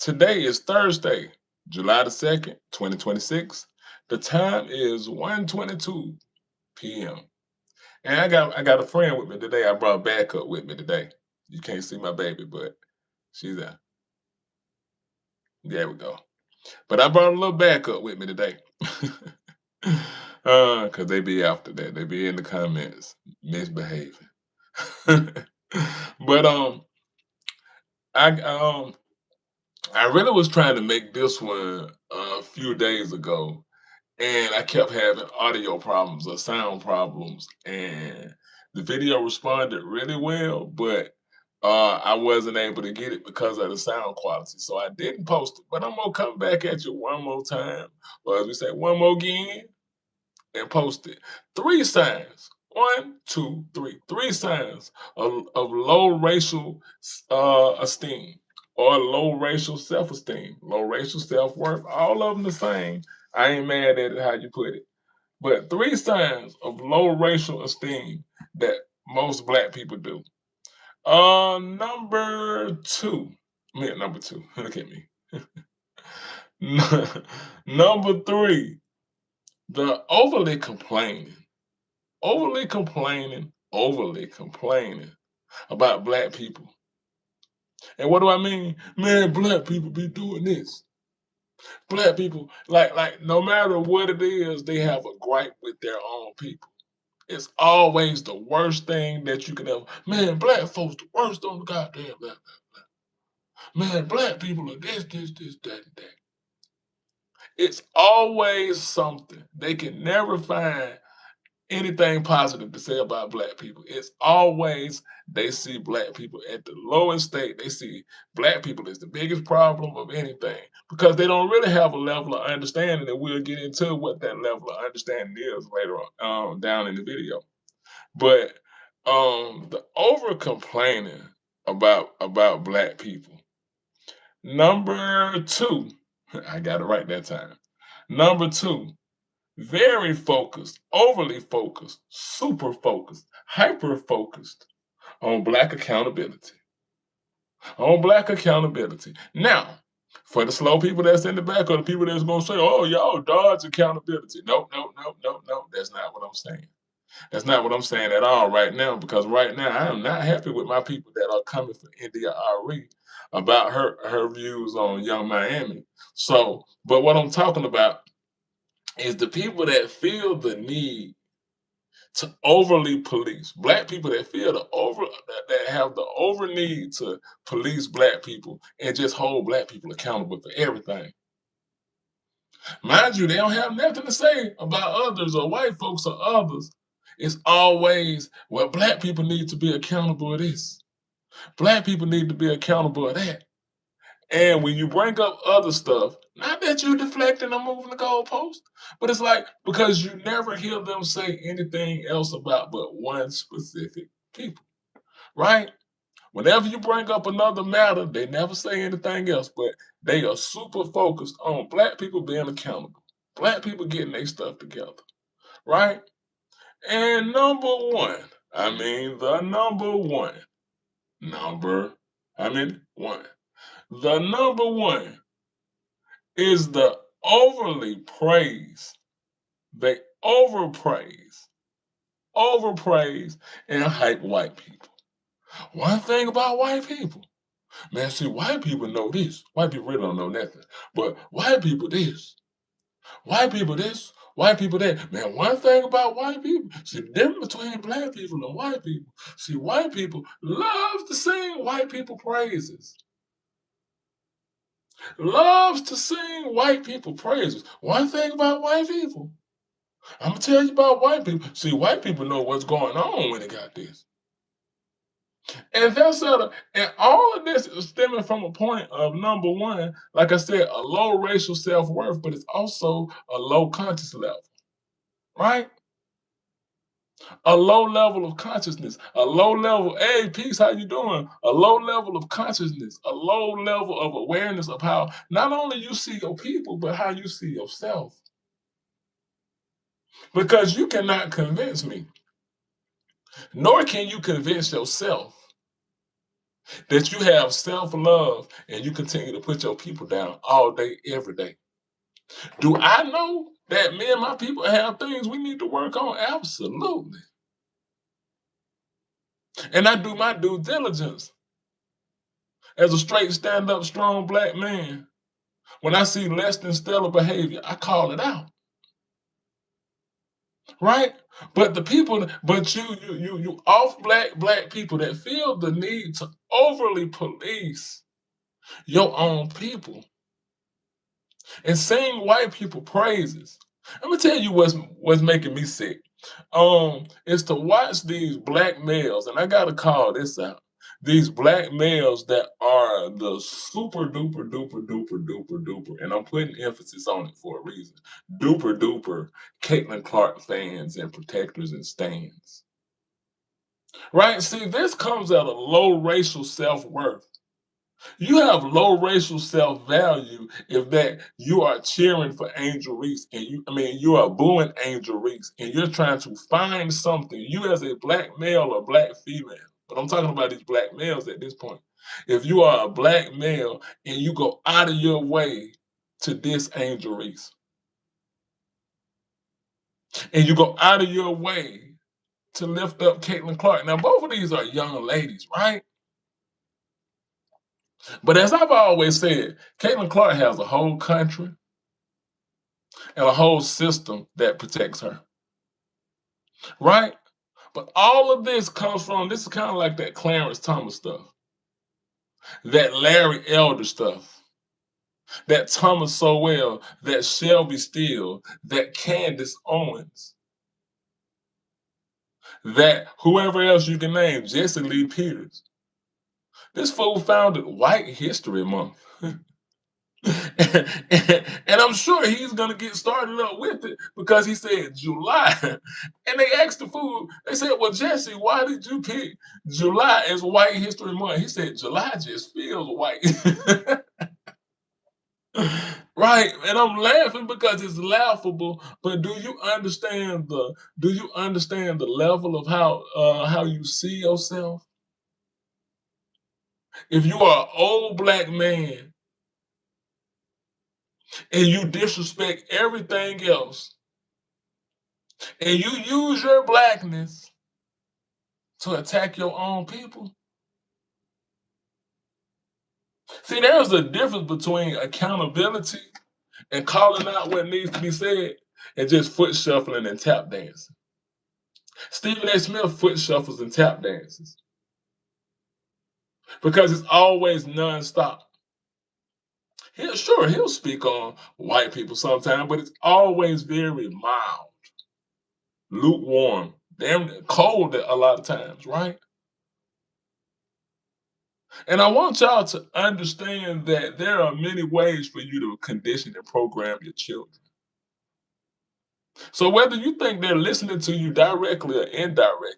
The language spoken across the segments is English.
Today is Thursday, July the 2nd, 2026. The time is 1:22 p.m. And I got a friend with me today. I brought backup with me today. You can't see my baby, but she's there. There we go. But I brought a little backup with me today. Cause they be after that. They be in the comments misbehaving. but I I really was trying to make this one a few days ago, and I kept having audio problems or sound problems, and the video responded really well, but I wasn't able to get it because of the sound quality. So I didn't post it, but I'm gonna come back at you one more time, or as we say, one more again, and post it. Three signs. One, two, three. Three signs of low racial esteem or low racial self-esteem, low racial self-worth. All of them the same. I ain't mad at it how you put it. But three signs of low racial esteem that most black people do. Number two. Number two. Look at me. Number three, the overly complaining about black people. And what do I mean? Man, black people be doing this. Black people, like no matter what it is, they have a gripe with their own people. It's always the worst thing that you can ever. Man, black folks the worst on the goddamn black. Man, black people are this, that, and that. It's always something. They can never find anything positive to say about black people. It's always they see black people at the lowest state. They see black people as the biggest problem of anything because they don't really have a level of understanding, and we'll get into what that level of understanding is later on down in the video. But the over complaining about black people. Number two, I got it right that time. Number two, very focused, overly focused, super focused, hyper focused on black accountability. On black accountability. Now, for the slow people that's in the back or the people that's gonna say, oh, y'all dodge accountability. Nope, nope, nope, nope, nope. That's not what I'm saying. That's not what I'm saying at all right now, because right now I am not happy with my people that are coming for India Ari about her views on Young Miami. So, but what I'm talking about is the people that feel the need to overly police black people, that feel that have the over need to police black people and just hold black people accountable for everything. Mind you, they don't have nothing to say about others or white folks or others. It's always, well, black people need to be accountable of this. Black people need to be accountable of that. And when you bring up other stuff, not that you're deflecting or moving the goalpost, but it's like because you never hear them say anything else about but one specific people, right? Whenever you bring up another matter, they never say anything else, but they are super focused on black people being accountable, black people getting their stuff together, right? And number one, the number, one, the number one is the overly praise. They overpraise, and hype white people. One thing about white people, man, see, white people know this. White people really don't know nothing. But white people white people that. Man, one thing about white people, see, the difference between black people and white people. See, white people love to sing white people praises. Loves to sing white people praises. One thing about white people, I'm gonna tell you about white people. See, white people know what's going on when they got this. And and all of this is stemming from a point of number one, like I said, a low racial self-worth, but it's also a low conscious level, right? A low level of consciousness, a low level, hey, peace, how you doing? A low level of consciousness, a low level of awareness of how not only you see your people, but how you see yourself. Because you cannot convince me, nor can you convince yourself that you have self-love and you continue to put your people down all day, every day. Do I know that me and my people have things we need to work on? Absolutely. And I do my due diligence as a straight, stand-up, strong black man. When I see less than stellar behavior, I call it out. Right? But the people, but you off black people that feel the need to overly police your own people and sing white people praises. I'm gonna tell you what's making me sick. Is to watch these black males, and I gotta call this out. These black males that are the super duper duper duper duper duper, and I'm putting emphasis on it for a reason. Duper duper Caitlin Clark fans and protectors and stands. Right? See, this comes at a low racial self-worth. You have low racial self-value if that you are cheering for Angel Reese and you are booing Angel Reese and you're trying to find something, you as a black male or black female, but I'm talking about these black males at this point. If you are a black male and you go out of your way to diss Angel Reese and you go out of your way to lift up Caitlin Clark. Now, both of these are young ladies, right? But as I've always said, Caitlin Clark has a whole country and a whole system that protects her, right? But all of this comes from this is kind of like that Clarence Thomas stuff, that Larry Elder stuff, that Thomas Sowell, that Shelby Steele, that Candace Owens, that whoever else you can name, Jesse Lee Peters. This fool founded White History Month. And I'm sure he's gonna get started up with it because he said July. And they asked the fool, they said, well, Jesse, why did you pick July as White History Month? He said, July just feels white. Right. And I'm laughing because it's laughable, but do you understand the level of how you see yourself? If you are an old black man and you disrespect everything else, and you use your blackness to attack your own people. See, there's a difference between accountability and calling out what needs to be said and just foot shuffling and tap dancing. Stephen A. Smith foot shuffles and tap dances because it's always nonstop. He'll speak on white people sometime, but it's always very mild, lukewarm, damn cold a lot of times, right? And I want y'all to understand that there are many ways for you to condition and program your children. So whether you think they're listening to you directly or indirectly,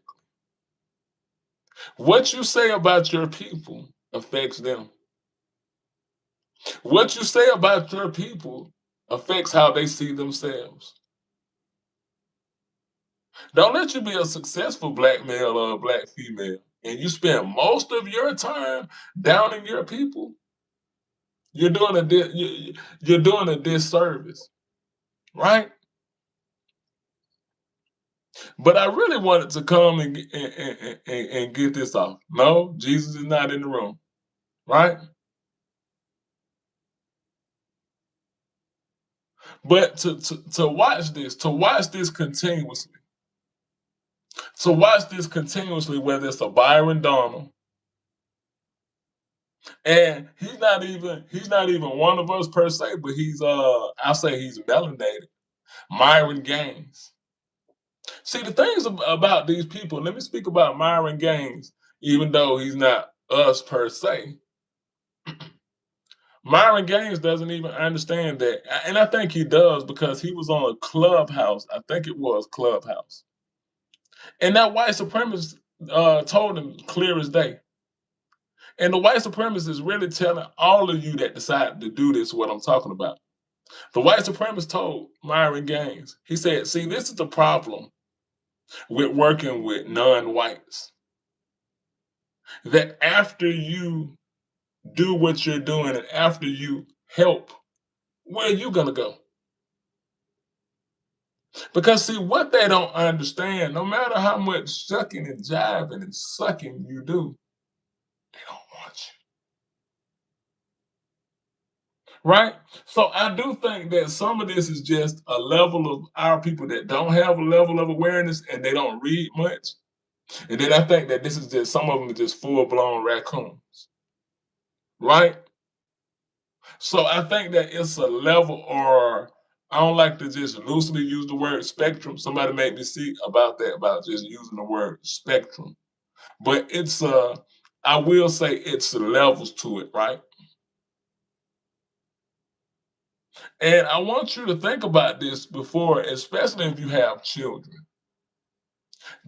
what you say about your people affects them. What you say about your people affects how they see themselves. Don't let you be a successful black male or a black female and you spend most of your time downing your people. You're doing a disservice, right? But I really wanted to come and get this off. No, Jesus is not in the room, right? But to watch this continuously, whether it's a Byron Donald, and he's not even one of us per se, but I'll say he's melanated. Myron Gaines. See the things about these people. Let me speak about Myron Gaines, even though he's not us per se. Myron Gaines doesn't even understand that, and I think he does because he was on a Clubhouse. I think it was Clubhouse, and that white supremacist told him clear as day. And the white supremacist is really telling all of you that decided to do this what I'm talking about. The white supremacist told Myron Gaines. He said, "See, this is the problem with working with non-whites. that after you do what you're doing and after you help, where are you going to go? Because see, what they don't understand, no matter how much shucking and jiving and sucking you do, they don't want you. Right? So I do think that some of this is just a level of our people that don't have a level of awareness and they don't read much. And then I think that this is just some of them are just full blown raccoons. Right? So I think that it's a level, or I don't like to just loosely use the word spectrum. Somebody made me see about that, about just using the word spectrum. But it's I will say it's levels to it, right? And I want you to think about this before, especially if you have children.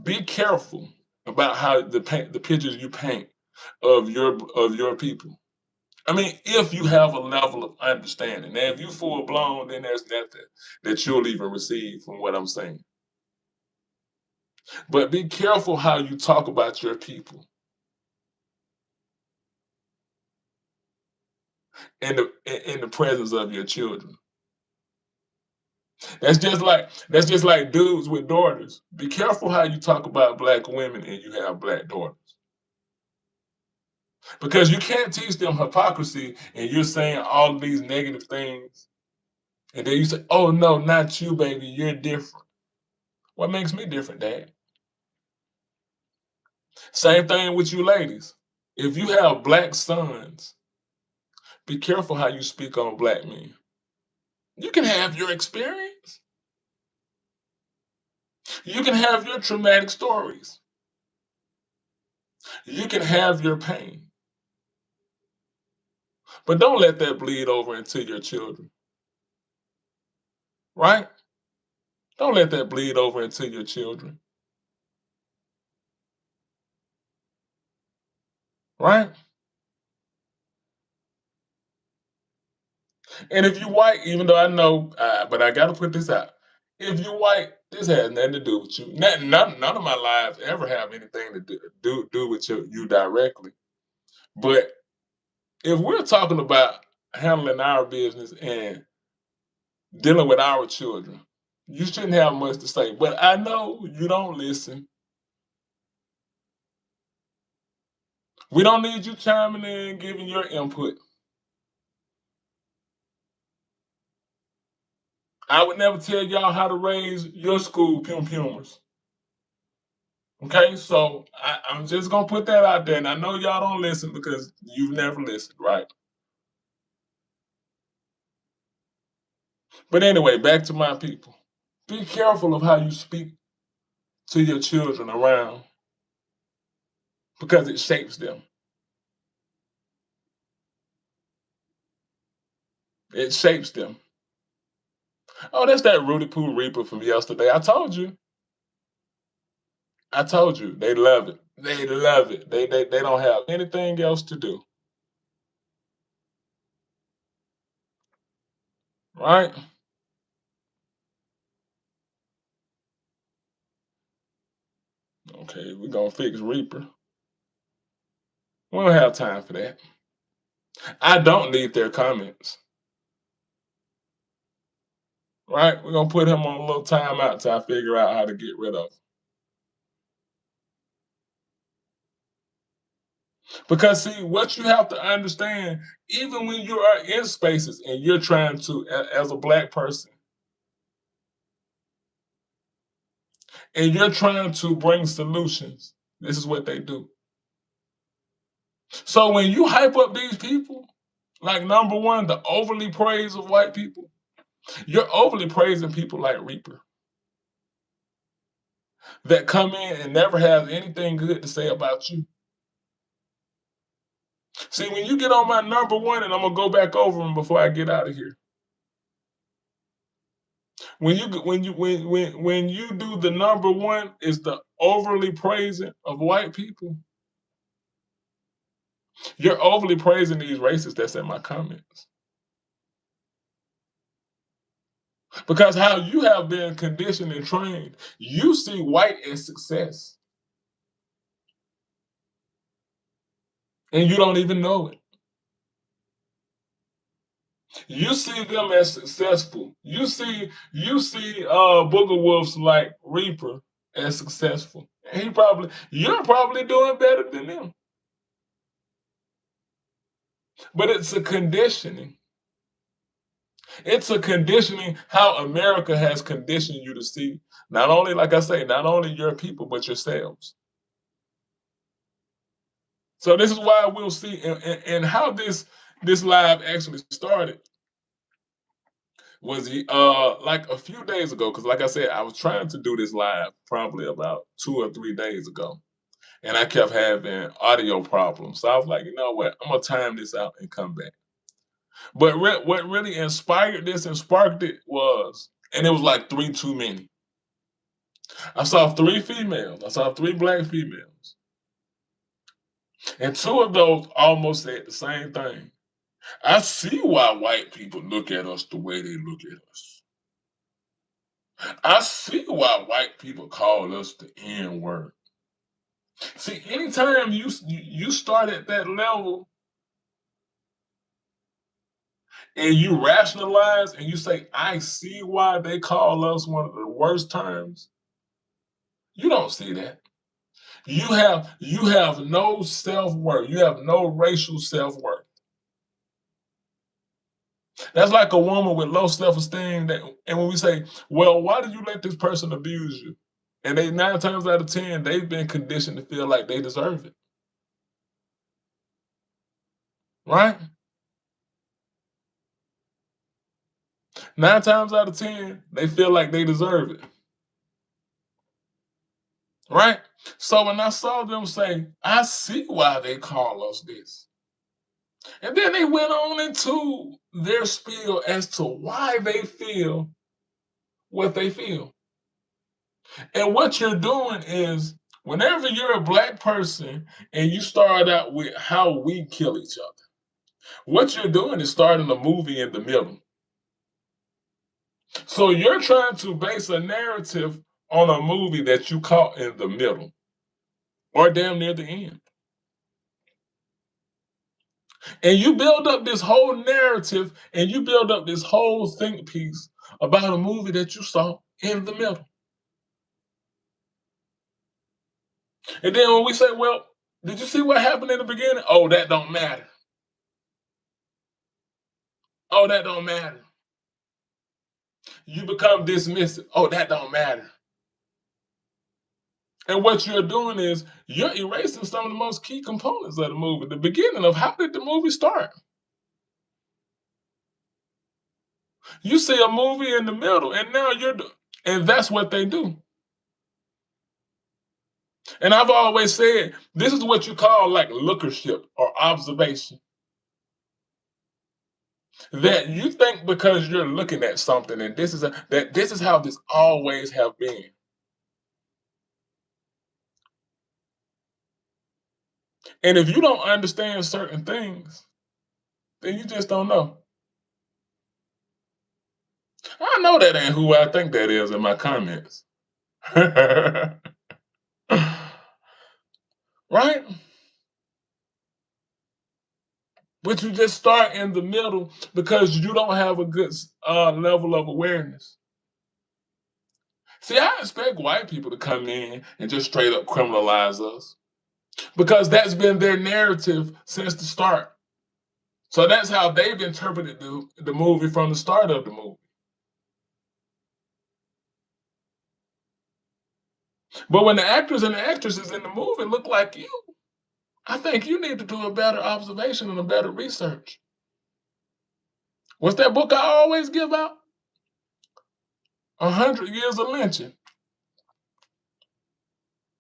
Be careful about how the pictures you paint of your people. I mean, if you have a level of understanding. Now, if you full blown, then there's nothing that you'll even receive from what I'm saying. But be careful how you talk about your people in the presence of your children. That's just like dudes with daughters. Be careful how you talk about black women and you have black daughters. Because you can't teach them hypocrisy and you're saying all of these negative things. And then you say, oh no, not you, baby. You're different. What makes me different, Dad? Same thing with you ladies. If you have black sons, be careful how you speak on black men. You can have your experience. You can have your traumatic stories. You can have your pain. But don't let that bleed over into your children, right? Don't let that bleed over into your children, right? And if you white, even though I know, but I got to put this out. If you white, this has nothing to do with you. None of my lives ever have anything to do with you directly. But if we're talking about handling our business and dealing with our children, you shouldn't have much to say. But I know you don't listen. We don't need you chiming in, giving your input. I would never tell y'all how to raise your school pum pumers. Okay, so I'm just gonna put that out there, and I know y'all don't listen because you've never listened, right? But anyway, back to my people. Be careful of how you speak to your children around because it shapes them. It shapes them. Oh, that's that Rudy Poo Reaper from yesterday. I told you. I told you. They love it. They love it. They don't have anything else to do. Right? Okay, we're gonna fix Reaper. We don't have time for that. I don't need their comments. Right? We're gonna put him on a little timeout till I figure out how to get rid of him. Because see, what you have to understand, even when you are in spaces and you're trying to, as a black person, and you're trying to bring solutions, this is what they do. So when you hype up these people, like number one, the overly praise of white people, you're overly praising people like Reaper that come in and never have anything good to say about you. See, when you get on my number one, and I'm gonna go back over them before I get out of here. When you do the number one is the overly praising of white people, you're overly praising these racists that's in my comments. Because how you have been conditioned and trained, you see white as success. and you don't even know it. You see them as successful. You see Booger Wolf's like Reaper as successful. And you're probably doing better than them. But it's a conditioning. It's a conditioning how America has conditioned you to see not only, like I say, not only your people, but yourselves. So this is why we'll see and how this live actually started was like a few days ago, because like I said, I was trying to do this live probably about 2 or 3 days ago. And I kept having audio problems. So I was like, you know what? I'm gonna time this out and come back. But what really inspired this and sparked it was, and it was like three too many. I saw three females. I saw three black females. And two of those almost said the same thing. I see why white people look at us the way they look at us. I see why white people call us the N word. See, anytime you start at that level and you rationalize and you say, I see why they call us one of the worst terms, you don't see that. You have no self-worth. You have no racial self-worth. That's like a woman with low self-esteem that, and when we say, well, why did you let this person abuse you? And they 9 times out of 10, they've been conditioned to feel like they deserve it. Right? 9 times out of 10, they feel like they deserve it. Right? So when I saw them say, I see why they call us this. And then they went on into their spiel as to why they feel what they feel. And what you're doing is, whenever you're a black person and you start out with how we kill each other, what you're doing is starting a movie in the middle. So you're trying to base a narrative on a movie that you caught in the middle or damn near the end. And you build up this whole narrative and you build up this whole think piece about a movie that you saw in the middle. And then when we say, well, did you see what happened in the beginning? Oh, that don't matter. Oh, that don't matter. You become dismissive. Oh, that don't matter. And what you're doing is you're erasing some of the most key components of the movie. The beginning of how did the movie start? You see a movie in the middle, and now and that's what they do. And I've always said this is what you call like lookership or observation. That you think because you're looking at something, and this is how this always have been. And if you don't understand certain things, then you just don't know. I know that ain't who I think that is in my comments. Right? But you just start in the middle because you don't have a good level of awareness. See, I expect white people to come in and just straight up criminalize us because that's been their narrative since the start. So that's how they've interpreted the movie from the start of the movie. But when the actors and the actresses in the movie look like you, I think you need to do a better observation and a better research. What's that book I always give out? 100 Years of Lynching,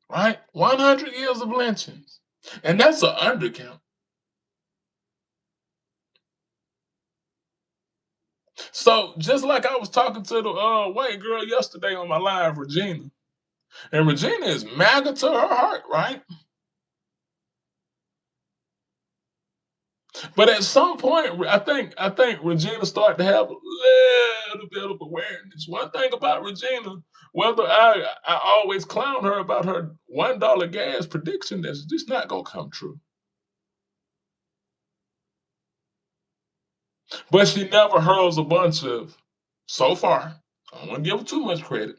right? 100 years of lynchings. And that's an undercount. So just like I was talking to the white girl yesterday on my live, Regina, and Regina is MAGA to her heart, right? But at some point, I think Regina started to have a little bit of awareness. One thing about Regina, whether I always clown her about her $1 gas prediction, that's just not gonna come true. But she never hurls a bunch of, so far, I don't want to give her too much credit,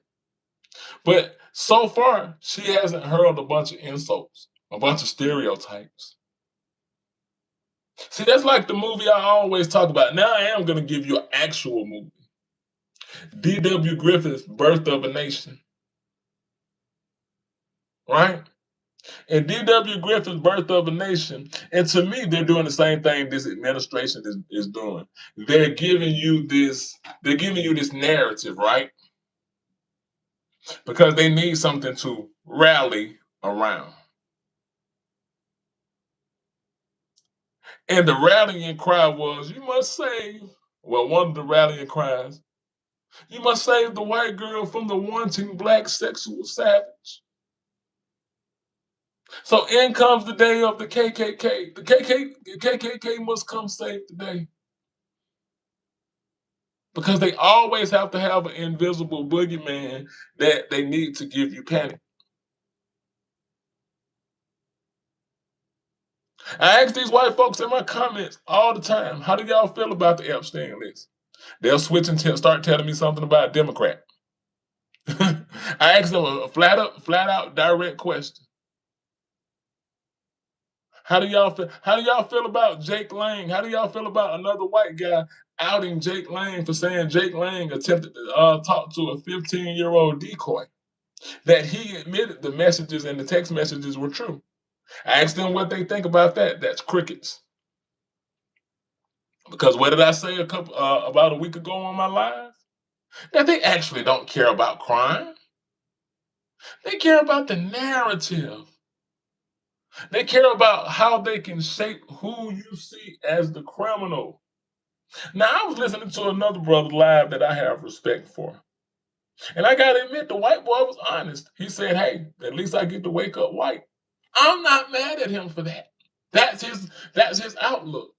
but so far, she hasn't hurled a bunch of insults, a bunch of stereotypes. See, that's like the movie I always talk about. Now I am going to give you an actual movie. D.W. Griffith's Birth of a Nation, right? And D.W. Griffith's Birth of a Nation, and to me, they're doing the same thing this administration is doing. They're giving you this narrative, right? Because they need something to rally around. And the rallying cry was, you must save, well, one of the rallying cries, you must save the white girl from the wanting black sexual savage. So in comes the day of the KKK. The KKK must come save the day. Because they always have to have an invisible boogeyman that they need to give you panic. I ask these white folks in my comments all the time, how do y'all feel about the Epstein list? They'll switch and start telling me something about Democrat. I asked them a flat out direct question. How do y'all feel? How do y'all feel about Jake Lang? How do y'all feel about another white guy outing Jake Lang for saying Jake Lang attempted to talk to a 15-year-old decoy? That he admitted the messages and the text messages were true. I asked them what they think about that. That's crickets. Because what did I say about a week ago on my live? That they actually don't care about crime. They care about the narrative. They care about how they can shape who you see as the criminal. Now, I was listening to another brother live that I have respect for. And I got to admit, the white boy was honest. He said, hey, at least I get to wake up white. I'm not mad at him for that. That's his outlook.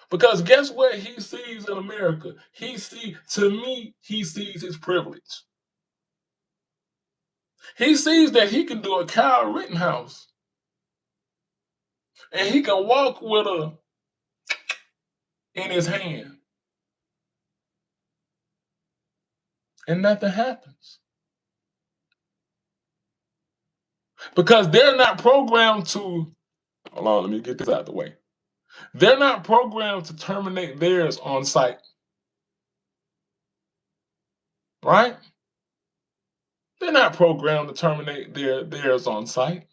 Because guess what he sees in America? He sees his privilege. He sees that he can do a Kyle Rittenhouse. And he can walk with a in his hand. And nothing happens. Because they're not programmed to, hold on, let me get this out of the way. They're not programmed to terminate theirs on site. Right? They're not programmed to terminate theirs on site.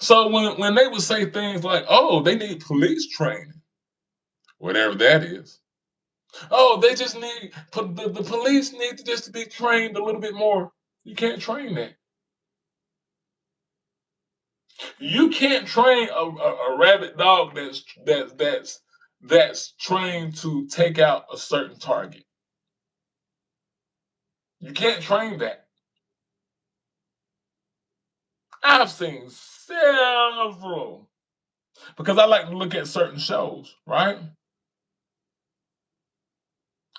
So when they would say things like, oh, they need police training, whatever that is. Oh, they just need, the police need to just be trained a little bit more. You can't train that. You can't train a rabid dog that's trained to take out a certain target. You can't train that. I've seen several because I like to look at certain shows, right?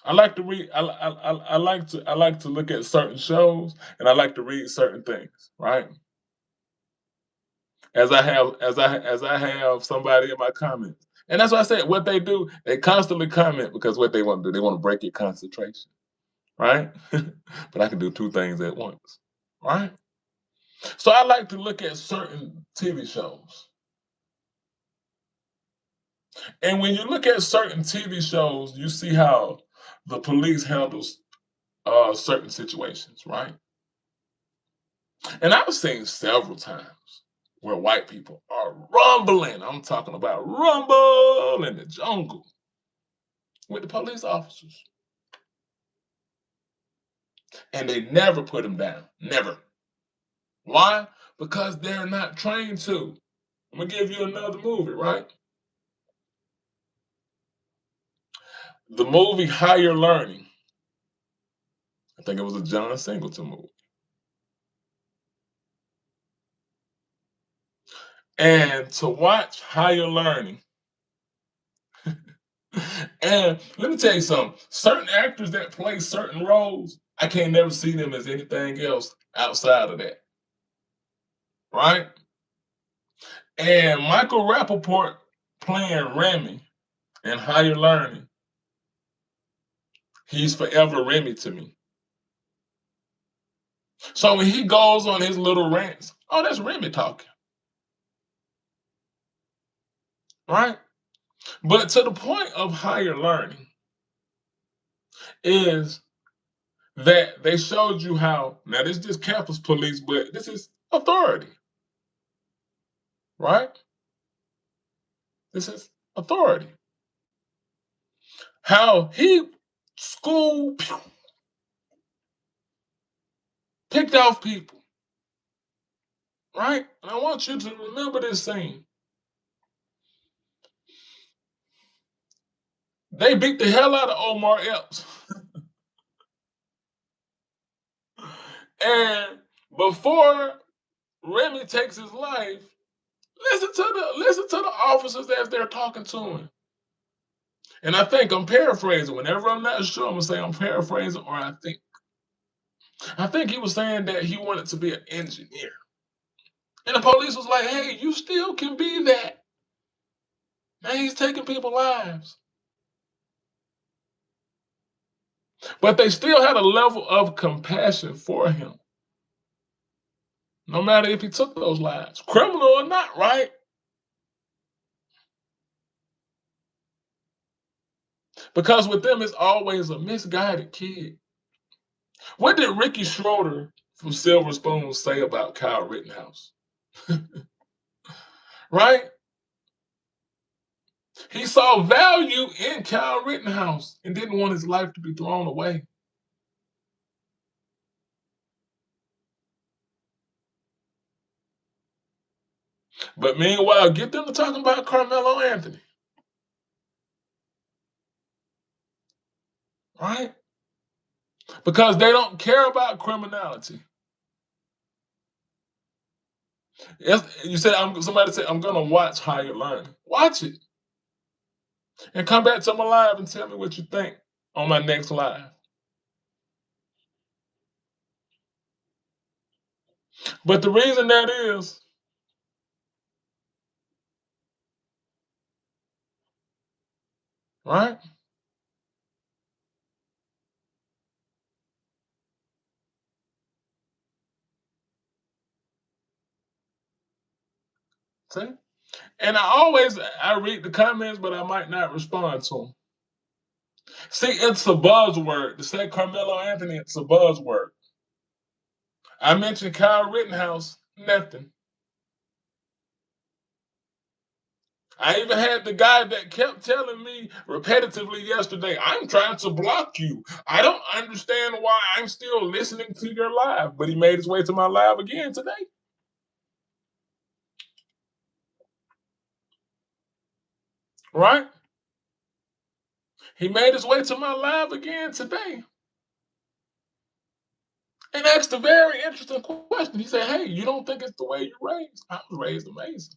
I like to read. I like to look at certain shows, and I like to read certain things, right? As I have somebody in my comments, and that's why I said what they do. They constantly comment because what they want to do, they want to break your concentration, right? But I can do two things at once, right? So I like to look at certain TV shows, and when you look at certain TV shows, you see how the police handles certain situations, right? And I've seen several times where white people are rumbling. I'm talking about rumble in the jungle with the police officers. And they never put them down. Never. Why? Because they're not trained to. I'm going to give you another movie, right? The movie Higher Learning. I think it was a John Singleton movie. And to watch Higher Learning, and let me tell you something, certain actors that play certain roles, I can't never see them as anything else outside of that. Right? And Michael Rappaport playing Remy and higher learning, he's forever Remy to me. So when he goes on his little rants, oh, that's Remy talking, right? But to the point of higher learning is that they showed you how, now this is just campus police, but this is authority, right? This is authority. How he school picked off people, right? And I want you to remember this scene. They beat the hell out of Omar Epps. And before Remy takes his life, listen to the officers as they're talking to him. And I think I'm paraphrasing. Whenever I'm not sure, I'm gonna say I'm paraphrasing, or I think he was saying that he wanted to be an engineer. And the police was like, hey, you still can be that. Now he's taking people's lives. But they still had a level of compassion for him. No matter if he took those lives, criminal or not, right? Because with them, it's always a misguided kid. What did Ricky Schroeder from Silver Spoon say about Kyle Rittenhouse? Right? He saw value in Kyle Rittenhouse and didn't want his life to be thrown away. But meanwhile, get them to talking about Carmelo Anthony, right? Because they don't care about criminality. You said somebody said I'm gonna watch Higher Learning. Watch it and come back to my live and tell me what you think on my next live. But the reason that is, right? See? And I read the comments, but I might not respond to them. See, it's a buzzword. To say Carmelo Anthony, it's a buzzword. I mentioned Kyle Rittenhouse, nothing. I even had the guy that kept telling me repetitively yesterday, I'm trying to block you. I don't understand why I'm still listening to your live. But he made his way to my live again today. Right? He made his way to my live again today and asked a very interesting question. He said, hey, you don't think it's the way you're raised? I was raised amazing.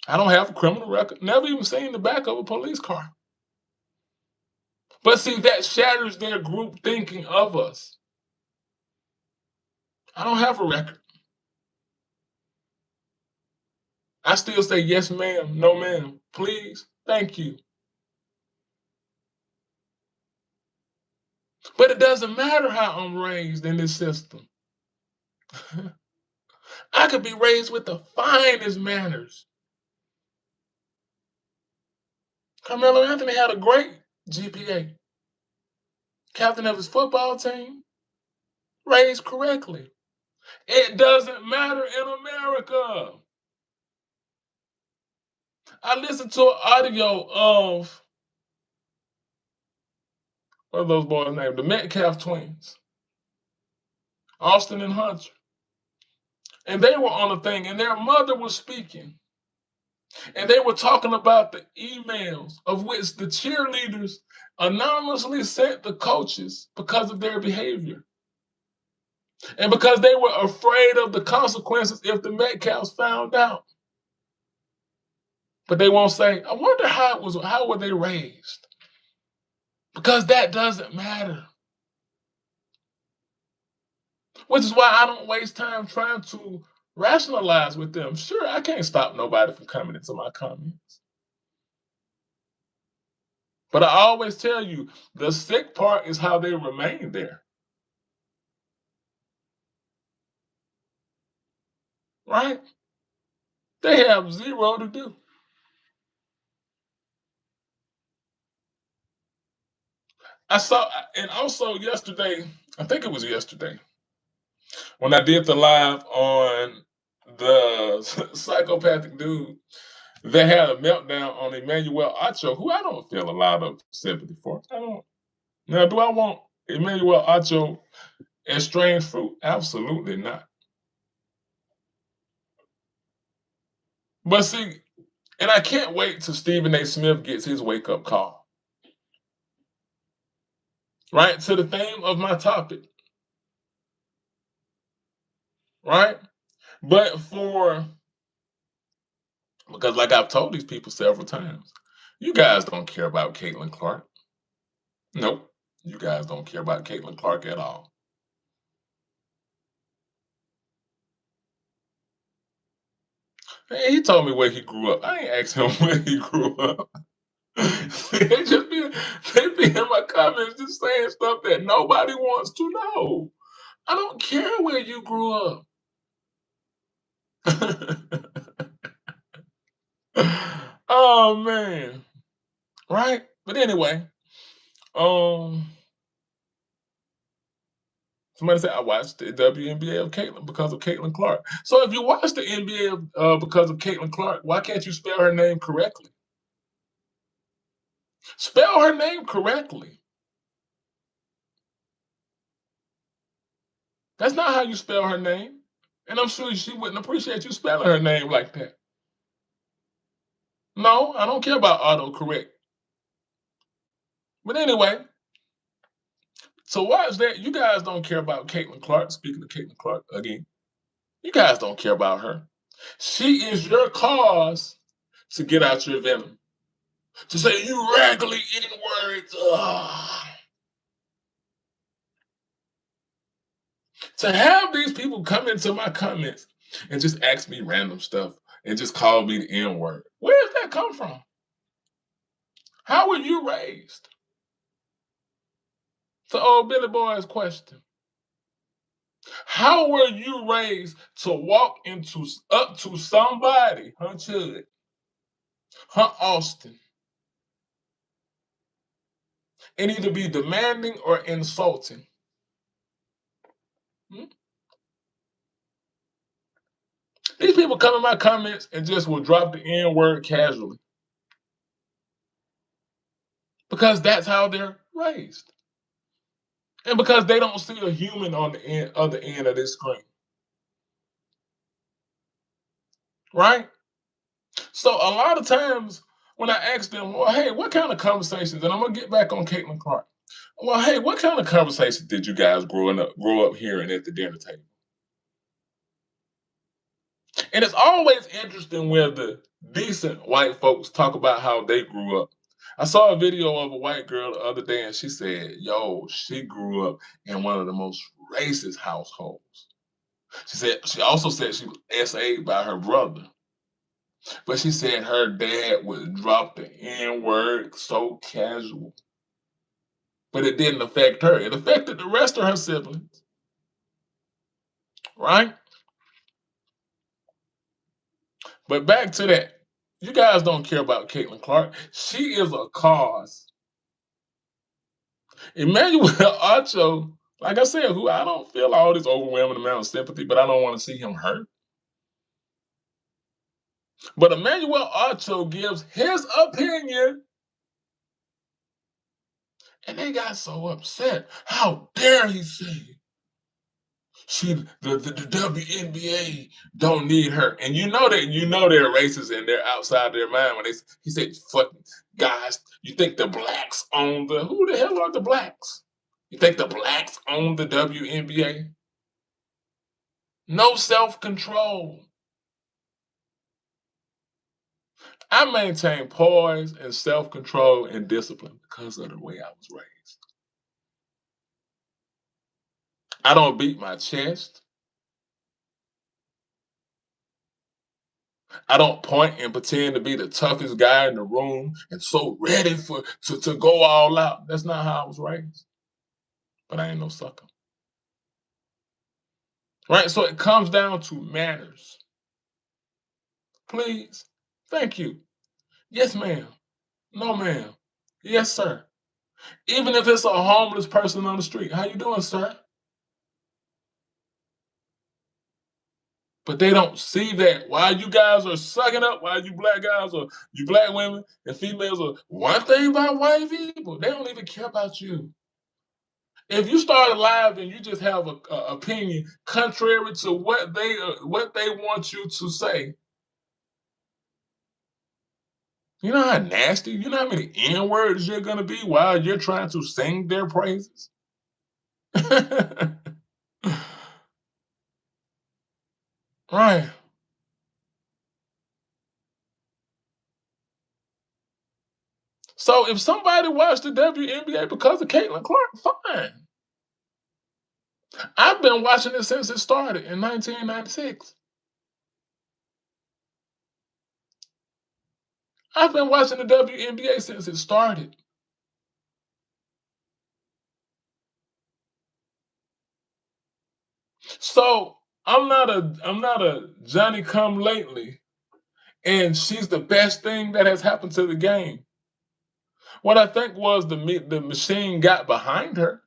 I don't have a criminal record, never even seen the back of a police car. But see, that shatters their group thinking of us. I don't have a record. I still say yes, ma'am, no, ma'am, please, thank you. But it doesn't matter how I'm raised in this system. I could be raised with the finest manners. Carmelo Anthony had a great GPA, captain of his football team, raised correctly. It doesn't matter in America. I listened to an audio of, what are those boys' names? The Metcalf twins, Austin and Hunter. And they were on a thing, and their mother was speaking. And they were talking about the emails of which the cheerleaders anonymously sent the coaches because of their behavior. And because they were afraid of the consequences if the Metcalfs found out. But they won't say, I wonder how were they raised? Because that doesn't matter. Which is why I don't waste time trying to rationalize with them. Sure, I can't stop nobody from coming into my comments. But I always tell you, the sick part is how they remain there, right? They have zero to do. I saw, and also yesterday, I think it was yesterday, when I did the live on the psychopathic dude that had a meltdown on Emmanuel Acho, who I don't feel a lot of sympathy for. I don't. Now, do I want Emmanuel Acho as strange fruit? Absolutely not. But see, and I can't wait till Stephen A. Smith gets his wake up call. Right? To the theme of my topic. Right? But because like I've told these people several times, you guys don't care about Caitlin Clark. Nope. You guys don't care about Caitlin Clark at all. Hey, he told me where he grew up. I ain't asked him where he grew up. they just be they be in my comments just saying stuff that nobody wants to know. I don't care where you grew up. Oh man. Right? But anyway, um somebody said I watched the WNBA of Caitlin because of Caitlin Clark. So if you watch the NBA because of Caitlin Clark, why can't you spell her name correctly? Spell her name correctly. That's not how you spell her name. And I'm sure she wouldn't appreciate you spelling her name like that. No, I don't care about autocorrect. But anyway, so why is that? You guys don't care about Caitlin Clark. Speaking of Caitlin Clark again, you guys don't care about her. She is your cause to get out your venom. To say you raggedy N words. To have these people come into my comments and just ask me random stuff and just call me the N word. Where does that come from? How were you raised? To old Billy Boy's question. How were you raised to walk into up to somebody, huh Chud, huh Austin, and either be demanding or insulting? Hmm? These people come in my comments and just will drop the N word casually because that's how they're raised. And because they don't see a human on the other end of this screen. Right? So a lot of times when I ask them, well, hey, what kind of conversations, and I'm gonna get back on Caitlin Clark. Well, hey, what kind of conversations did you guys grow up hearing at the dinner table? And it's always interesting when the decent white folks talk about how they grew up. I saw a video of a white girl the other day and she said, yo, she grew up in one of the most racist households. She also said she was SA'd by her brother. But she said her dad would drop the N word so casual. But it didn't affect her. It affected the rest of her siblings, right? But back to that. You guys don't care about Caitlin Clark. She is a cause. Emmanuel Acho, like I said, who I don't feel all this overwhelming amount of sympathy, but I don't want to see him hurt. But Emmanuel Acho gives his opinion, and they got so upset. How dare he say the WNBA don't need her, and you know they're racist and they're outside their mind when he said, "Fucking guys, you think the blacks own the who the hell are the blacks? You think the blacks own the WNBA? No self control." I maintain poise and self control and discipline because of the way I was raised. I don't beat my chest. I don't point and pretend to be the toughest guy in the room and so ready to go all out. That's not how I was raised. But I ain't no sucker. Right? So it comes down to manners. Please. Thank you. Yes, ma'am. No, ma'am. Yes, sir. Even if it's a homeless person on the street. How you doing, sir? But they don't see that while you guys are sucking up, while you black guys or you black women and females are one thing about white people, they don't even care about you. If you start alive and you just have a opinion contrary to what they want you to say, you know how nasty, you know how many N words you're gonna be while you're trying to sing their praises. Right. So if somebody watched the WNBA because of Caitlin Clark, fine. I've been watching it since it started in 1996. I've been watching the WNBA since it started. So I'm not a Johnny come lately, and she's the best thing that has happened to the game. What I think was the machine got behind her,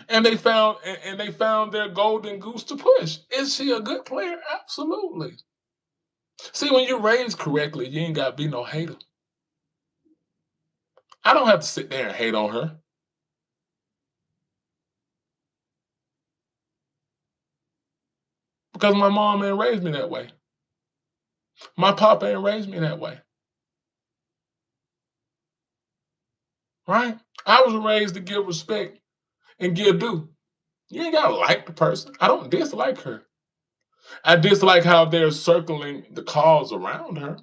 and they found their golden goose to push. Is she a good player? Absolutely. See, when you raised correctly, you ain't gotta be no hater. I don't have to sit there and hate on her because my mom ain't raised me that way. My papa ain't raised me that way. Right? I was raised to give respect and give due. You ain't gotta like the person. I don't dislike her. I dislike how they're circling the cause around her.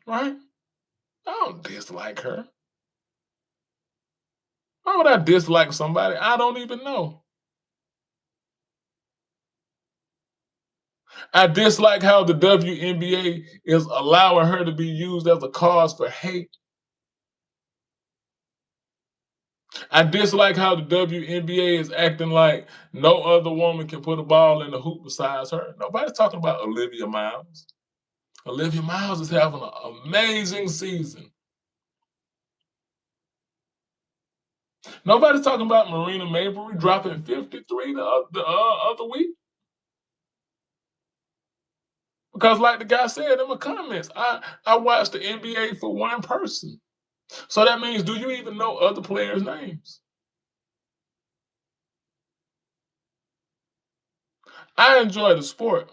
Right? I don't dislike her. Why would I dislike somebody I don't even know? I dislike how the WNBA is allowing her to be used as a cause for hate. I dislike how the WNBA is acting like no other woman can put a ball in the hoop besides her. Nobody's talking about Olivia Miles. Olivia Miles is having an amazing season. Nobody's talking about Marina Mabrey dropping 53 the other week. Because, like the guy said in the comments, I watched the NBA for one person. So that means, do you even know other players' names? I enjoy the sport.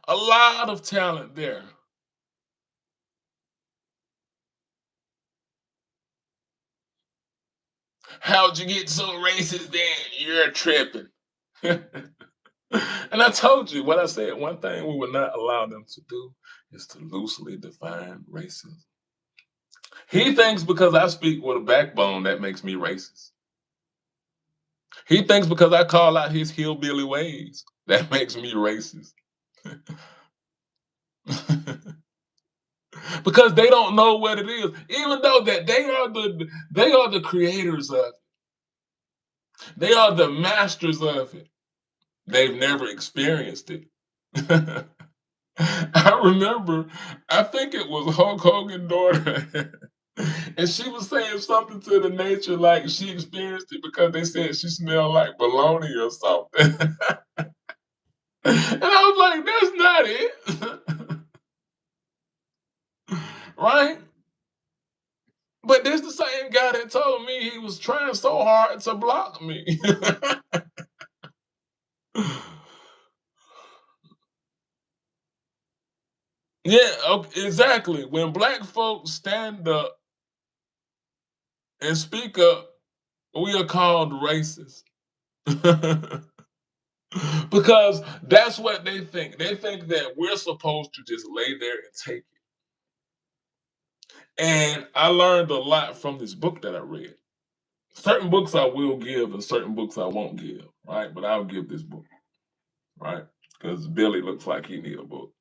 A lot of talent there. How'd you get so racist then? You're tripping. And I told you what I said. One thing we would not allow them to do is to loosely define racism. He thinks because I speak with a backbone that makes me racist. He thinks because I call out his hillbilly ways that makes me racist. Because they don't know what it is, even though that they are the creators of it. They are the masters of it. They've never experienced it. I remember, I think it was Hulk Hogan's daughter, and she was saying something to the nature like she experienced it because they said she smelled like bologna or something. And I was like, that's not it. Right? But this the same guy that told me he was trying so hard to block me. Yeah, exactly. When black folks stand up and speak up, we are called racist. Because that's what they think. They think that we're supposed to just lay there and take it. And I learned a lot from this book that I read. Certain books I will give and certain books I won't give, right? But I'll give this book. right? Because Billy looks like he need a book.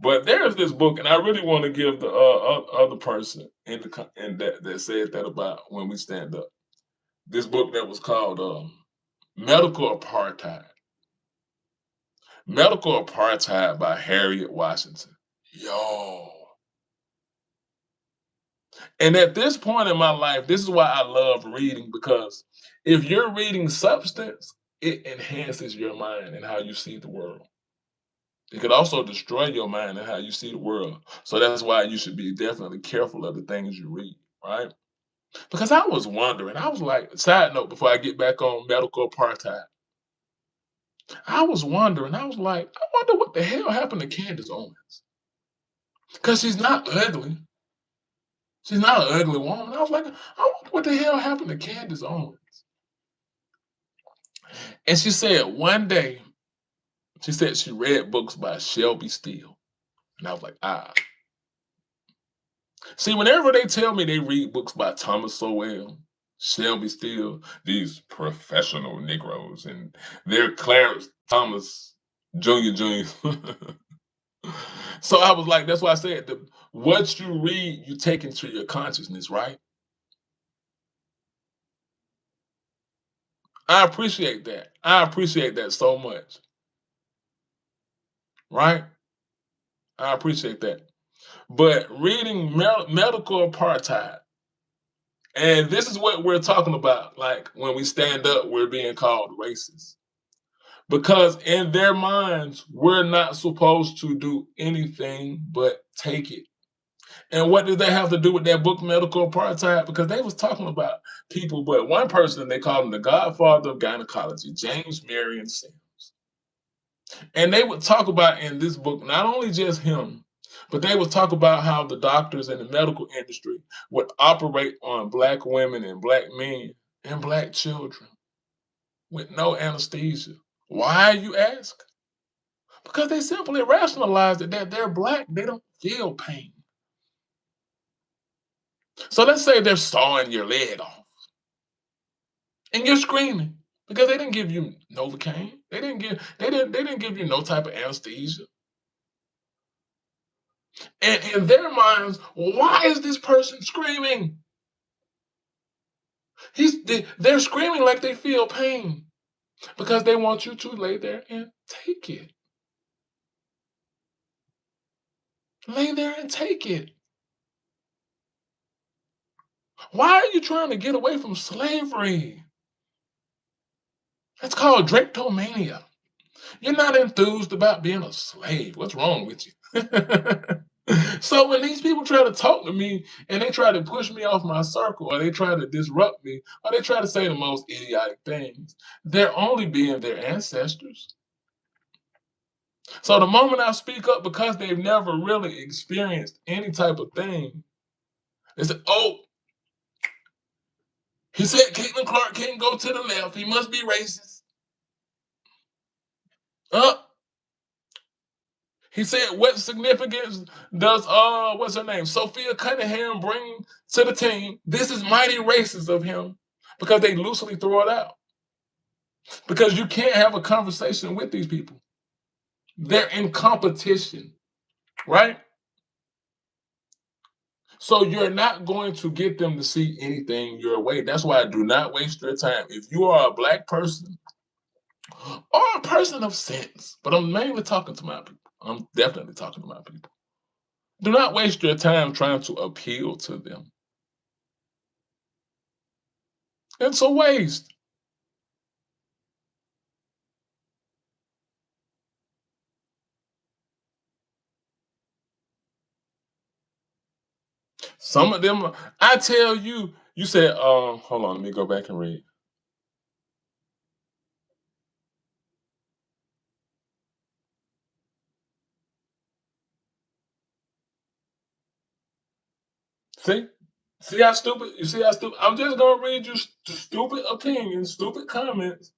But there's this book, and I really want to give the other person in that said that about when we stand up. This book that was called Medical Apartheid. Medical Apartheid by Harriet Washington. Yo. And at this point in my life, this is why I love reading because if you're reading substance, it enhances your mind and how you see the world. It could also destroy your mind and how you see the world. So that's why you should be definitely careful of the things you read, right? Because I was wondering, I was like, side note before I get back on medical apartheid, I was wondering, I was like, I wonder what the hell happened to Candace Owens. Because she's not ugly. She's not an ugly woman. I was like, I wonder what the hell happened to Candace Owens. And she said one day, she said she read books by Shelby Steele. And I was like, ah. See, whenever they tell me they read books by Thomas Sowell, Shelby Steele, these professional Negroes, and they're Clarence Thomas Jr. Jr. So I was like, that's why I said, what you read, you take into your consciousness, right? I appreciate that. I appreciate that so much, right? I appreciate that. But reading medical apartheid, and this is what we're talking about. Like when we stand up, we're being called racist because in their minds, we're not supposed to do anything but take it. And what did that have to do with that book, Medical Apartheid? Because they was talking about people, but one person they called him the godfather of gynecology, James Marion Sims. And they would talk about in this book, not only just him, but they would talk about how the doctors in the medical industry would operate on black women and black men and black children with no anesthesia. Why, you ask? Because they simply rationalized it that they're black, they don't feel pain. So let's say they're sawing your leg off and you're screaming because they didn't give you Novocaine. They didn't give you no type of anesthesia. And in their minds, why is this person screaming? They're screaming like they feel pain because they want you to lay there and take it. Lay there and take it. Why are you trying to get away from slavery? That's called drapetomania. You're not enthused about being a slave. What's wrong with you? So when these people try to talk to me and they try to push me off my circle or they try to disrupt me or they try to say the most idiotic things, they're only being their ancestors. So the moment I speak up because they've never really experienced any type of thing, they say, oh, he said Caitlin Clark can't go to the left. He must be racist. Uh, he said, what significance does what's her name? Sophia Cunningham bring to the team? This is mighty racist of him because they loosely throw it out. Because you can't have a conversation with these people. They're in competition, right? So you're not going to get them to see anything your way. That's why I do not waste your time. If you are a black person or a person of sense, but I'm mainly talking to my people. I'm definitely talking to my people. Do not waste your time trying to appeal to them. It's a waste. Some of them, I tell you, you said, hold on, let me go back and read. See? See how stupid? You see how stupid? I'm just gonna read you stupid opinions, stupid comments,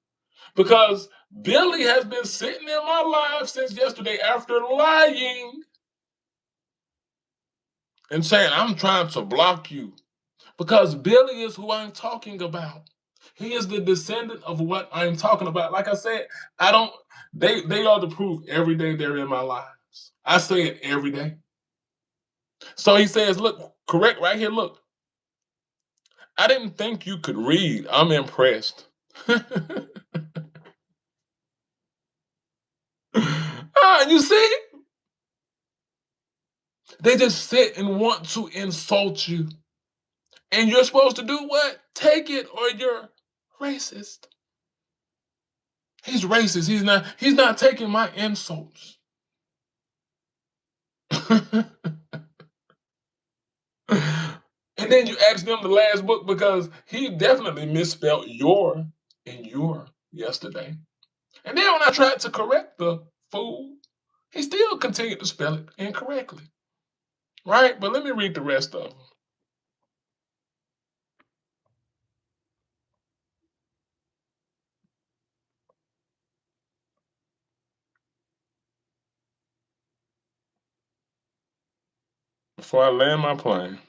because Billy has been sitting in my life since yesterday after lying and saying I'm trying to block you because Billy is who I'm talking about. He is the descendant of what I'm talking about. Like I said, I don't. They are the proof every day they're in my lives. I say it every day. So he says, look, correct right here. Look, I didn't think you could read. I'm impressed. You see, they just sit and want to insult you, and you're supposed to do what? Take it, or you're racist. He's racist. He's not taking my insults. And then you ask them the last book because he definitely misspelled your and your yesterday. And then when I tried to correct the fool, he still continued to spell it incorrectly. Right? But let me read the rest of them. Before I land my plane.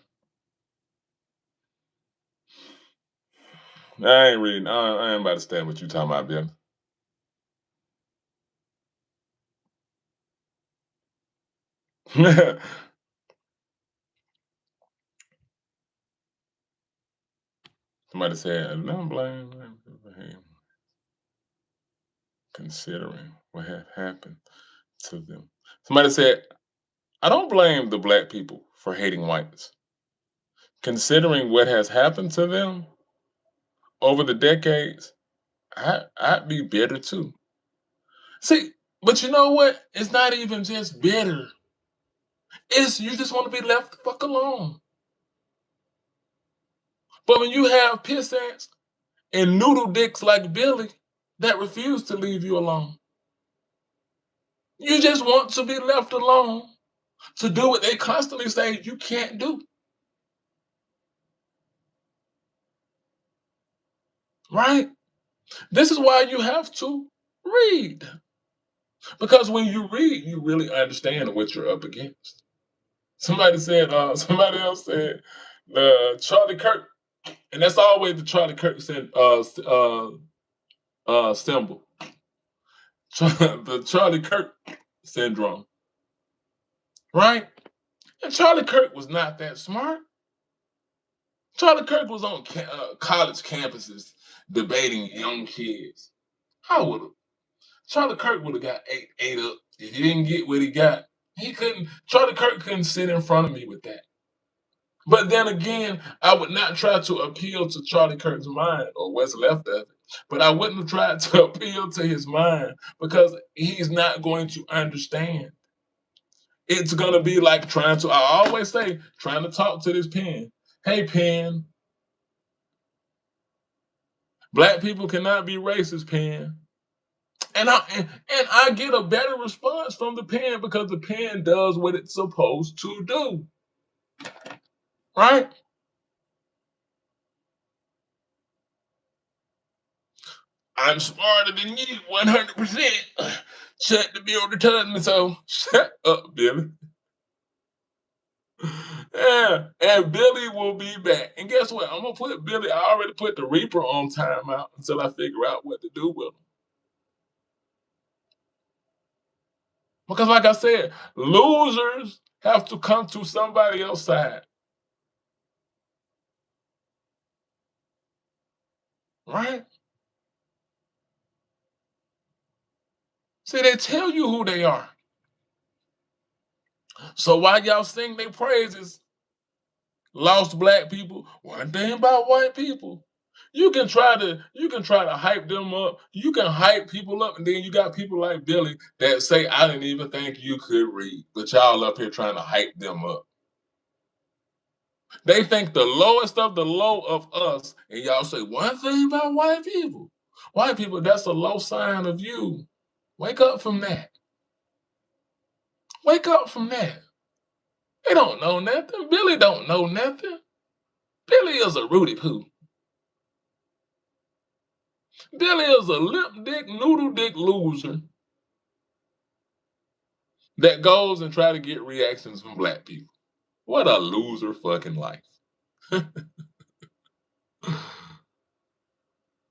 I ain't reading. I ain't about to stand what you talking about, Bill. Somebody said, I don't blame for him considering what had happened to them. Somebody said, I don't blame the black people for hating whites. Considering what has happened to them over the decades, I'd be bitter too. See, but you know what? It's not even just bitter. It's you just want to be left the fuck alone. But when you have pissants and noodle dicks like Billy that refuse to leave you alone, you just want to be left alone to do what they constantly say you can't do. Right? This is why you have to read. Because when you read, you really understand what you're up against. Somebody said, somebody else said, Charlie Kirk, and that's always the Charlie Kirk said, symbol, the Charlie Kirk syndrome, right? And Charlie Kirk was not that smart. Charlie Kirk was on college campuses debating young kids. I would have. Charlie Kirk would have got ate up if he didn't get what he got. He couldn't. Charlie Kirk couldn't sit in front of me with that. But then again, I would not try to appeal to Charlie Kirk's mind or what's left of it. But I wouldn't have tried to appeal to his mind because he's not going to understand. It's going to be like I always say, trying to talk to this pen. Hey, pen, black people cannot be racist, pen. And I get a better response from the pen because the pen does what it's supposed to do. Right? I'm smarter than you, 100%. Shut the builder telling me so. Shut up, Billy. Yeah, and Billy will be back. And guess what? I'm gonna put Billy. I already put the Reaper on timeout until I figure out what to do with him. Because, like I said, losers have to come to somebody else's side, right? See, they tell you who they are. So while y'all sing their praises, lost black people, one thing about white people. You can try to hype them up. You can hype people up, and then you got people like Billy that say, I didn't even think you could read. But y'all up here trying to hype them up. They think the lowest of the low of us, and y'all say one thing about white people. White people, that's a low sign of you. Wake up from that. Wake up from that. They don't know nothing. Billy don't know nothing. Billy is a Rudy Poo. Billy is a lip dick, noodle dick loser that goes and try to get reactions from black people. What a loser fucking life.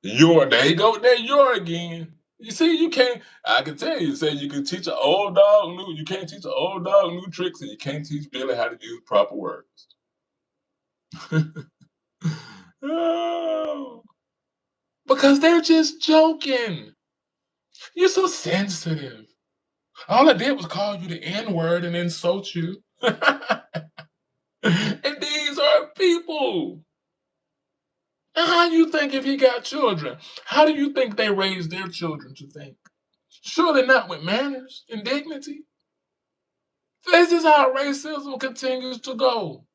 You're there you go, there you're again. You see, you can't I can tell you, say you can teach an old dog new you can't teach an old dog new tricks and you can't teach Billy how to use proper words. Oh, because they're just joking. You're so sensitive. All I did was call you the N-word and insult you. And these are people. And how you think if he got children, how do you think they raise their children to think? Surely not with manners and dignity. This is how racism continues to go.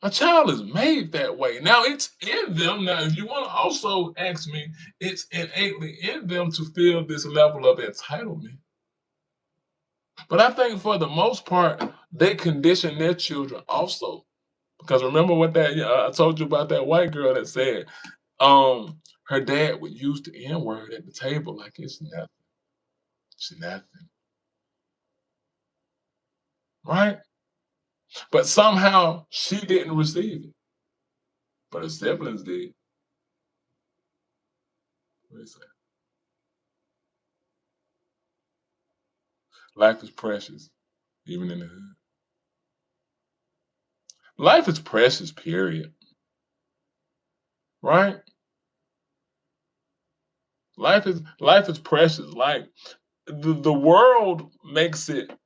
A child is made that way. Now it's in them. Now, if you want to also ask me, it's innately in them to feel this level of entitlement. But I think for the most part, they condition their children also. Because remember what that I told you about that white girl that said, her dad would use the N word at the table like it's nothing. It's nothing, right? But somehow she didn't receive it, but her siblings did. What is that? Life is precious, even in the hood. Life is precious, period. Right? Life is precious. Like the world makes it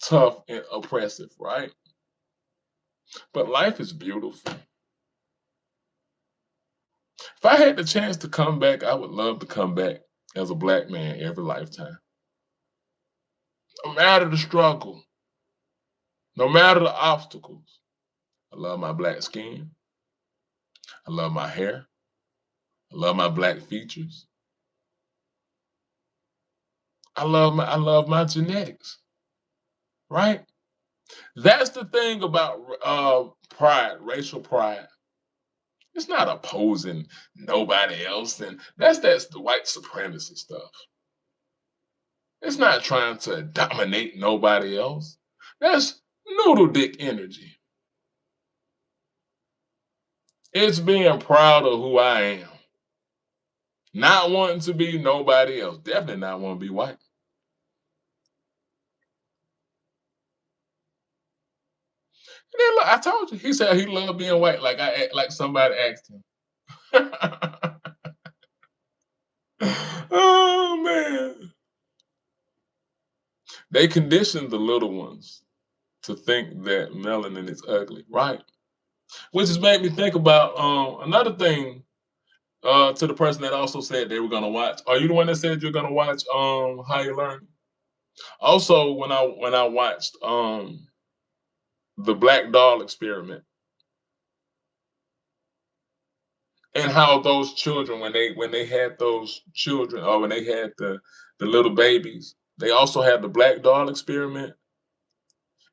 tough and oppressive, right? But life is beautiful. If I had the chance to come back, I would love to come back as a black man every lifetime. No matter the struggle, no matter the obstacles. I love my black skin. I love my hair. I love my black features. I love my genetics, right? That's the thing about pride, racial pride. It's not opposing nobody else, and that's the white supremacy stuff. It's not trying to dominate nobody else. That's noodle dick energy. It's being proud of who I am, not wanting to be nobody else. Definitely not want to be white. And then look, I told you, he said he loved being white, like somebody asked him. Oh man, they conditioned the little ones to think that melanin is ugly, right? Which has made me think about another thing. To the person that also said they were gonna watch. Are you the one that said you're gonna watch How You Learn? Also, when I watched the Black Doll Experiment and how those children when they had those children or when they had the little babies, they also had the Black Doll Experiment,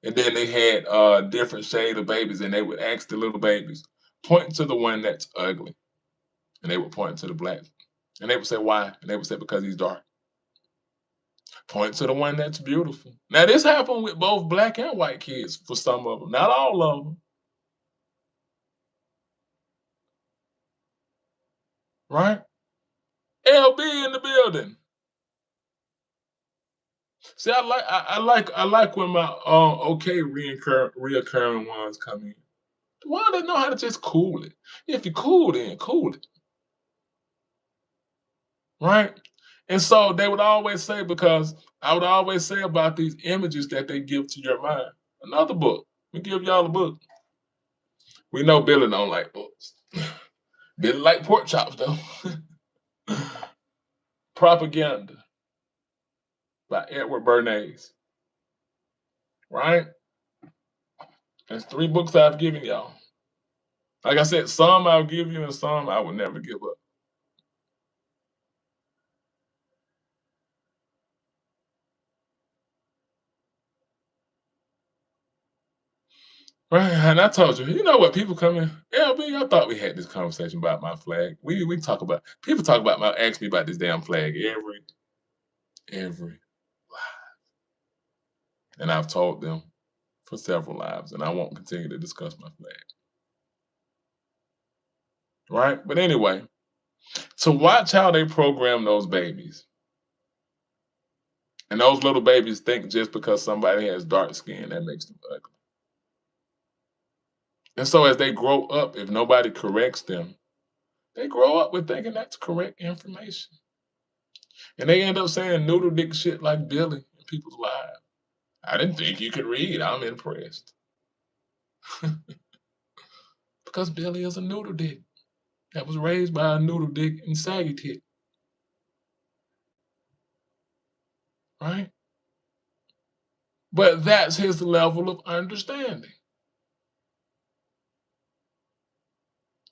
and then they had different shade of babies, and they would ask the little babies, point to the one that's ugly, and they would point to the black, and they would say why, and they would say because he's dark. Point to the one that's beautiful. Now this happened with both black and white kids for some of them, not all of them, right? LB in the building. See, I like when my okay reoccurring ones come in. Why they know how to just cool it? If you cool, then cool it, right? And so they would always say, because I would always say about these images that they give to your mind. Another book. We give y'all a book. We know Billy don't like books. Billy like pork chops though. Propaganda by Edward Bernays. Right? That's 3 books I've given y'all. Like I said, some I'll give you and some I will never give up. Right, and I told you, you know what? People come in, LB. I thought we had this conversation about my flag. We talk about people talk about my ask me about this damn flag every, and I've told them. for several lives, and I won't continue to discuss my flag, right? But anyway, to watch how they program those babies, and those little babies think just because somebody has dark skin that makes them ugly. And so as they grow up, if nobody corrects them, they grow up with thinking that's correct information. And they end up saying noodle dick shit like Billy in people's lives. I didn't think you could read. I'm impressed. Because Billy is a noodle dick that was raised by a noodle dick and saggy tit, right? But that's his level of understanding.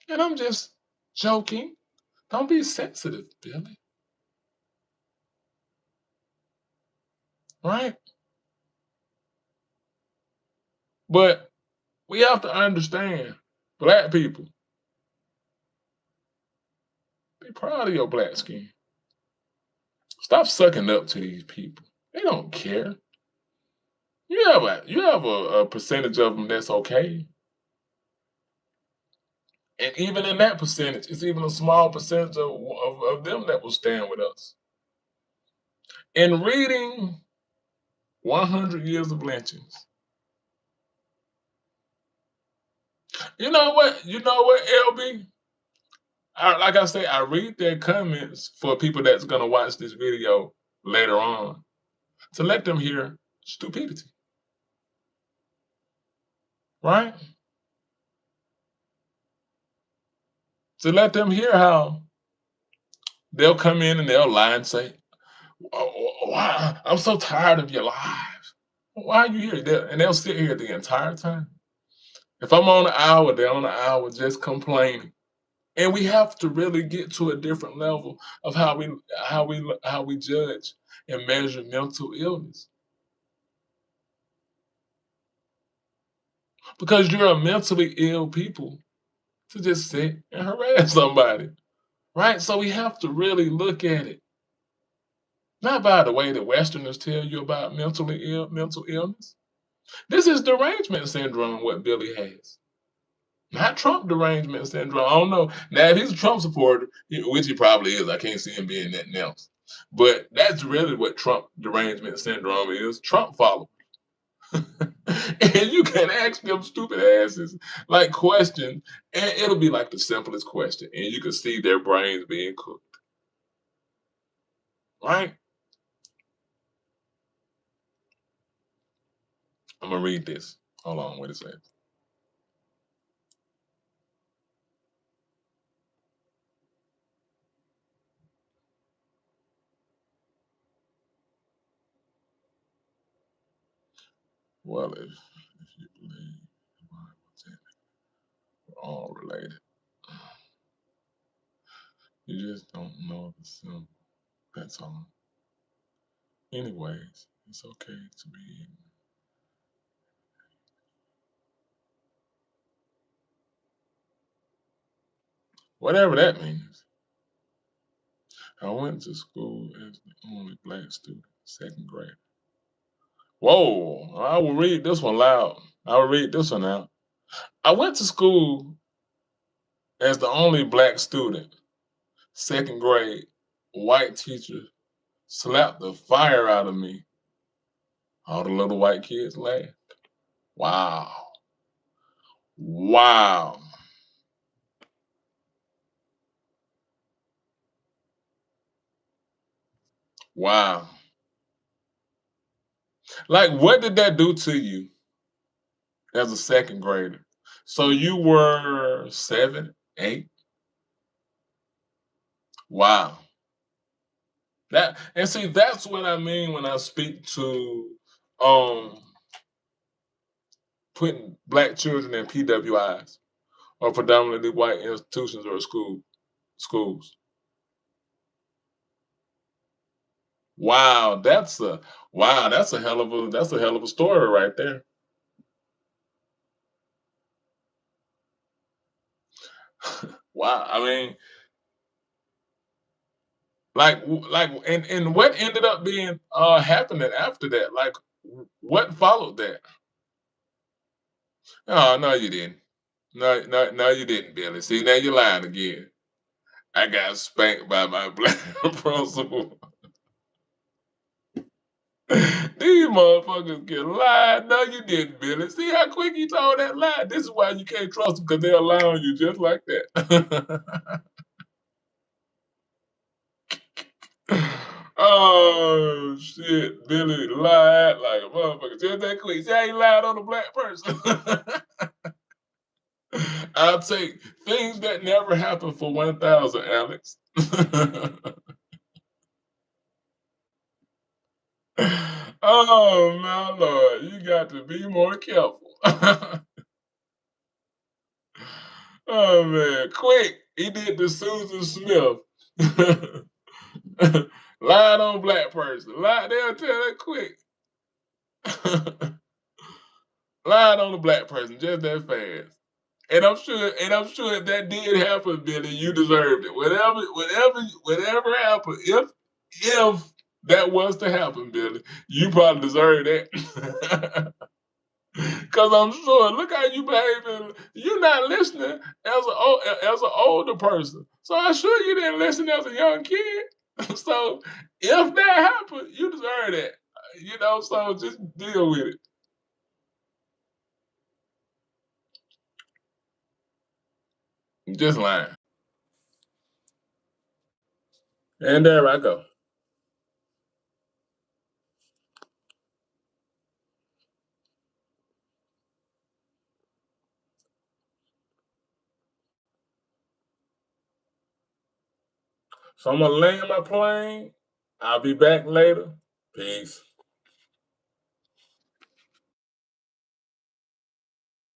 And I'm just joking. Don't be sensitive, Billy, right? But we have to understand, black people, be proud of your black skin. Stop sucking up to these people. They don't care. You have a percentage of them that's okay. And even in that percentage, it's even a small percentage of them that will stand with us. In reading 100 Years of Lynchings, you know what? You know what, LB? Like I say, I read their comments for people that's going to watch this video later on to let them hear stupidity, right? To let them hear how they'll come in and they'll lie and say, "Why? I'm so tired of your lives. Why are you here?" And they'll sit here the entire time. If I'm on an hour, they're on an hour just complaining. And we have to really get to a different level of how we judge and measure mental illness. Because you're a mentally ill people to just sit and harass somebody. Right? So we have to really look at it. Not by the way that Westerners tell you about mental illness. This is derangement syndrome, what Billy has. Not Trump derangement syndrome. I don't know. Now, if he's a Trump supporter, which he probably is, I can't see him being nothing else. But that's really what Trump derangement syndrome is. Trump followers. And you can ask them stupid asses like questions, and it'll be like the simplest question, and you can see their brains being cooked. Right? I'm gonna read this. Hold on, what it says. Well, if you believe the Bible, then we're all related. You just don't know the symbol. That's all. Anyways, it's okay to be ignorant. Whatever that means. I went to school as the only black student, second grade. Whoa, I will read this one loud. I will read this one out. I went to school as the only black student, second grade. White teacher slapped the fire out of me. All the little white kids laughed. Wow. Wow. Wow. Like, what did that do to you as a second grader? So you were 7, 8? Wow. That and see, that's what I mean when I speak to um putting black children in PWIs or predominantly white institutions or schools. Wow, that's a hell of a story right there. Wow, I mean, and what ended up being happening after that? Like, what followed that? Oh, no, you didn't. No, no, no, you didn't, Billy. See, now you're lying again. I got spanked by my black principal. These motherfuckers can lie. No, you didn't, Billy. See how quick you told that lie? This is why you can't trust them because they're lying you just like that. Oh shit, Billy lied like a motherfucker. Just that quick. See how he lied on a black person. I'll take things that never happen for 1,000, Alex. Oh my lord, you got to be more careful. Oh man, quick! He did the Susan Smith. Lied on black person. Lied, they'll tell that quick. Lied on the black person just that fast. And I'm sure if that did happen, Billy, you deserved it. Whatever happened, if that was to happen, Billy, you probably deserve that. Cause I'm sure, look how you behaving. You're not listening as an older person. So I'm sure you didn't listen as a young kid. So if that happened, you deserve that. So just deal with it. Just lying. And there I go. So I'm gonna land my plane. I'll be back later. Peace.